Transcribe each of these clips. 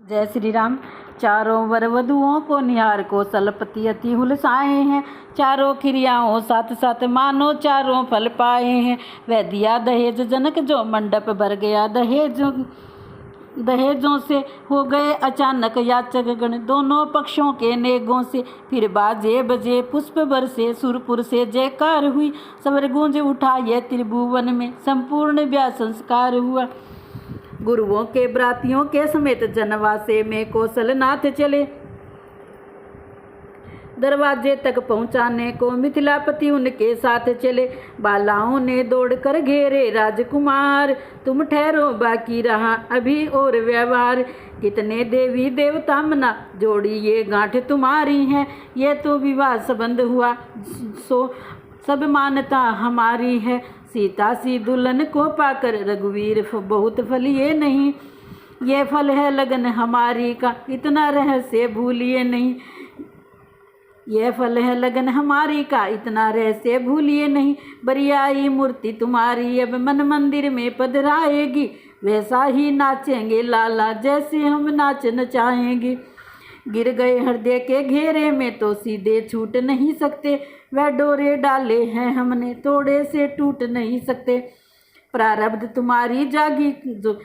जय श्री राम। चारों वर वधुओं को निहार को सलपति अति हुलसाए हैं। चारों क्रियाओं साथ साथ मानो चारों फल पाए हैं। वह दिया दहेज जनक जो मंडप भर गया दहेजों से हो गए अचानक याचक गण दोनों पक्षों के नेगों से। फिर बाजे बजे पुष्प बरसे सुरपुर से जयकार हुई। सवर गूंज उठा यह त्रिभुवन में संपूर्ण ब्याह संस्कार हुआ। गुरुओं के ब्रातियों के समेत जनवासे में कौशलनाथ चले। दरवाजे तक पहुंचाने को मिथिलापति उनके साथ चले। बालाओं ने दौड़ कर घेरे राजकुमार, तुम ठहरो बाकी रहा अभी और व्यवहार। कितने देवी देवता मना जोड़ी ये गांठ तुम्हारी है। ये तो विवाह संबंध हुआ सो सब मानता हमारी है। सीता सी दुल्हन को पाकर रघुवीर बहुत फलिए नहीं। ये फल है लगन हमारी का इतना रहस्य भूलिए नहीं। यह फल है लगन हमारी का इतना रहस्य भूलिए नहीं। बरियाई मूर्ति तुम्हारी अब मन मंदिर में पधराएगी। वैसा ही नाचेंगे लाला जैसे हम नाच नचाएंगे। गिर गए हृदय के घेरे में तो सीधे छूट नहीं सकते। वह डोरे डाले हैं हमने तोड़े से टूट नहीं सकते। प्रारब्ध तुम्हारी जागी जो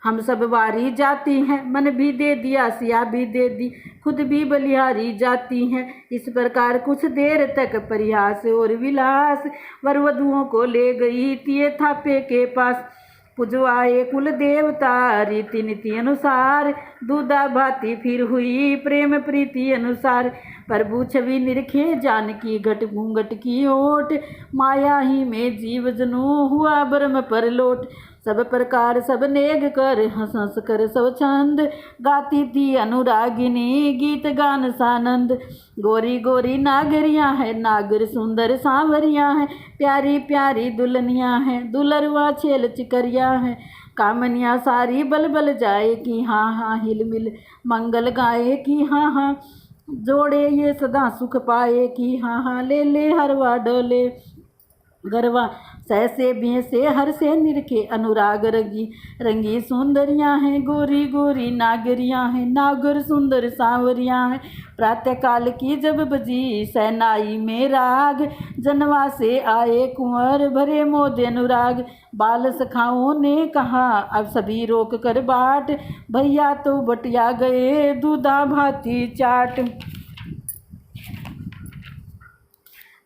हम सब वारी जाती हैं। मन भी दे दिया सिया भी दे दी खुद भी बलिहारी जाती हैं। इस प्रकार कुछ देर तक परिहास और विलास वर वधुओं को ले गई तिये थापे के पास। पुजवाए कुल देवता रीति नीति अनुसार। दूधा भाती फिर हुई प्रेम प्रीति अनुसार। प्रभु छवि निरखे जानकी घट घूंघट की ओट। माया ही में जीव जनु हुआ ब्रह्म पर लोट। सब प्रकार सब नेग कर हंस हंस कर सब छंद। गाती थी अनुरागिनी गीत गान सानंद। गोरी गोरी नागरियाँ हैं नागर सुंदर सांवरियाँ हैं। प्यारी प्यारी दुल्हनियाँ हैं दुलरवा छेल चिकरियाँ हैं। कामनियाँ सारी बल बल जाए कि हाँ हाँ हिल मिल मंगल गाए कि हाँ हाँ। जोड़े ये सदा सुख पाए कि हाँ हाँ ले ले हरवा डोले गरवा। सहसे भी से हर से निरखे अनुराग रंगी रंगी सुंदरियाँ हैं। गोरी गोरी नागरियाँ हैं नागर सुंदर सांवरियाँ हैं। प्रातः काल की जब बजी सैनाई में राग। जनवा से आए कुंवर भरे मोद अनुराग। बाल सखाओं ने कहा अब सभी रोक कर बाट। भैया तो बटिया गए दूधा भाती चाट।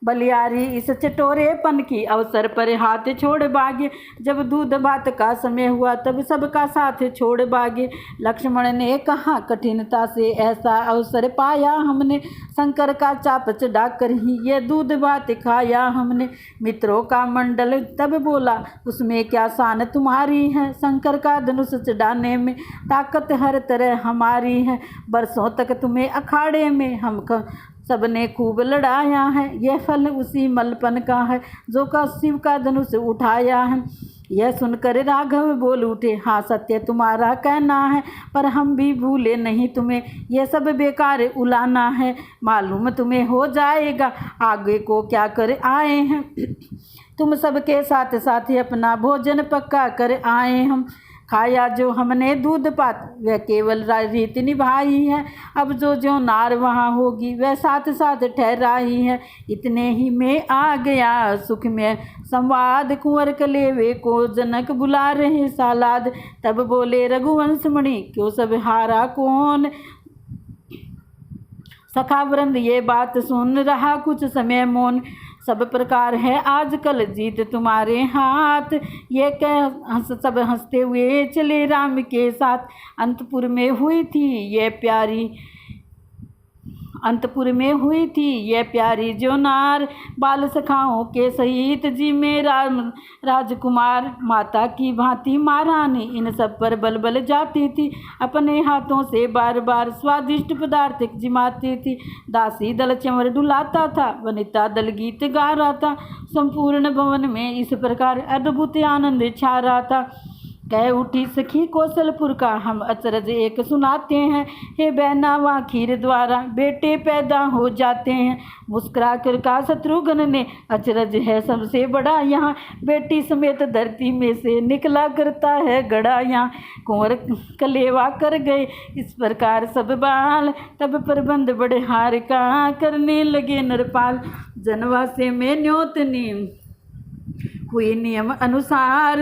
बलियारी इस चटोरेपन की अवसर पर हाथ छोड़ भागे। जब दूध भात का समय हुआ तब सबका साथ छोड़ भागे। लक्ष्मण ने कहा कठिनता से ऐसा अवसर पाया हमने। शंकर का चाप चढ़ा कर ही ये दूध भात खाया हमने। मित्रों का मंडल तब बोला उसमें क्या शान तुम्हारी है। शंकर का धनुष चढ़ाने में ताकत हर तरह हमारी है। बरसों तक तुम्हें अखाड़े में हम सबने खूब लड़ाया है। यह फल उसी मलपन का है जो का शिव का धनुष उठाया है। यह सुनकर राघव बोल उठे हाँ सत्य तुम्हारा कहना है। पर हम भी भूले नहीं तुम्हें यह सब बेकार उलाना है। मालूम तुम्हें हो जाएगा आगे को क्या कर आए हैं। तुम सबके साथ साथ ही अपना भोजन पक्का कर आए हम। खाया जो हमने दूध पात वह केवल रीति निभाई है। अब जो नार वहाँ होगी वह साथ साथ ठहराई है। इतने ही में आ गया सुख में संवाद। कुंवर कलेवे को जनक बुला रहे सालाद। तब बोले रघुवंश मणि क्यों सब हारा कौन। सखा वृंद ये बात सुन रहा कुछ समय मौन। सब प्रकार है आजकल जीत तुम्हारे हाथ। ये कह सब हंसते हुए चले राम के साथ। अंतपुर में हुई थी ये प्यारी जो नार। बाल सखाओं के सहित जी में राजकुमार। माता की भांति महारानी इन सब पर बल बल जाती थी। अपने हाथों से बार बार स्वादिष्ट पदार्थ जिमाती थी। दासी दल चंवर डुलाता था वनिता दल गीत गा रहा था। संपूर्ण भवन में इस प्रकार अद्भुत आनंद छा रहा था। कह उठी सखी कौशलपुर का हम अचरज एक सुनाते हैं। हे बहना वहाँ खीर द्वारा बेटे पैदा हो जाते हैं। मुस्कुरा कर कहा शत्रुघ्न ने अचरज है सबसे बड़ा यहाँ, बेटी समेत धरती में से निकला करता है गड़ा यहाँ। कुंवर कलेवा कर गए इस प्रकार सब बाल, तब प्रबंध बड़े हार का करने लगे नरपाल। जनवासे में न्योतनी हुई नियम अनुसार,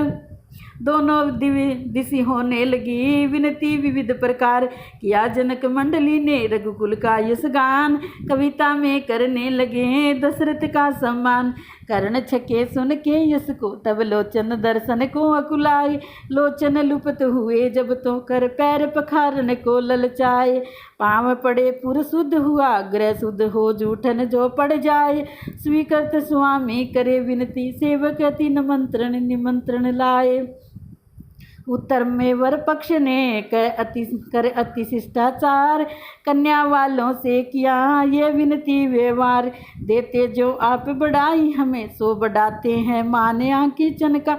दोनों दिशी होने लगी विनती विविध प्रकार। किया जनक मंडली ने रघुकुल का यश गान, कविता में करने लगे दशरथ का सम्मान। कर्ण छके सुन के यश को तब लोचन दर्शन को अकुलाए, लोचन लुप्त हुए जब तो कर पैर पखारन को ललचाए। पाँव पड़े पुर शुद्ध हुआ ग्रह शुद्ध हो जूठन जो पड़ जाए, स्वीकृत स्वामी करे विनती सेवक अति निमंत्रण लाए। उत्तर में वर पक्ष ने कर अति शिष्टाचार, कन्या वालों से किया ये विनती व्यवहार। देते जो आप बढ़ाई हमें सो बढ़ाते हैं माने आँखी चन का,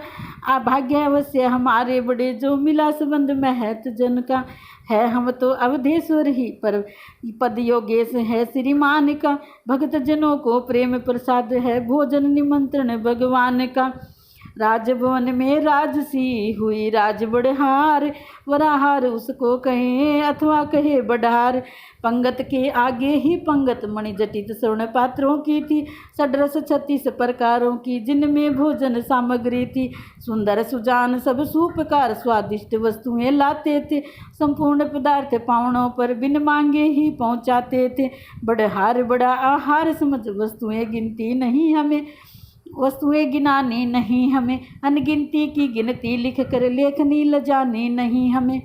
अभाग्यवश्य हमारे बड़े जो मिला संबंध महत जन का। है हम तो अवधेश्वर ही पर पद योगेश है श्रीमान का, भक्त जनों को प्रेम प्रसाद है भोजन निमंत्रण भगवान का। राजभवन में राजसी हुई राज बढ़हार, वराहार उसको कहे अथवा कहे बढ़ार। पंगत के आगे ही पंगत मणिजटित स्वर्ण पात्रों की थी, षड्रस 36 प्रकारों की जिनमें भोजन सामग्री थी। सुंदर सुजान सब सुप्रकार स्वादिष्ट वस्तुएं लाते थे, संपूर्ण पदार्थ पावनों पर बिन मांगे ही पहुंचाते थे। बढ़हार बड़ा आहार समझ वस्तुएं गिनती नहीं हमें, वस्तुएं गिनानी नहीं हमें, अनगिनती की गिनती लिख कर लेखनी लजानी नहीं हमें।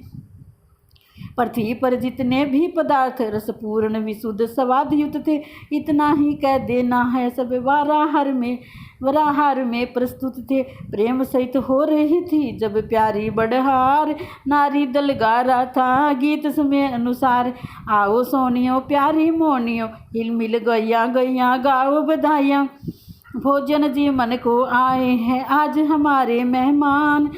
पृथ्वी पर जितने भी पदार्थ रसपूर्ण विशुद्ध स्वाद युक्त थे, इतना ही कह देना है सब वराहार में प्रस्तुत थे। प्रेम सहित हो रही थी जब प्यारी बढ़हार, नारी दल गा रहा था गीत समय अनुसार। आओ सोनियो प्यारी मोनियो हिल मिल गैया गैया गाओ बधाइयाँ, भोजन जी मन को आए हैं आज हमारे मेहमान।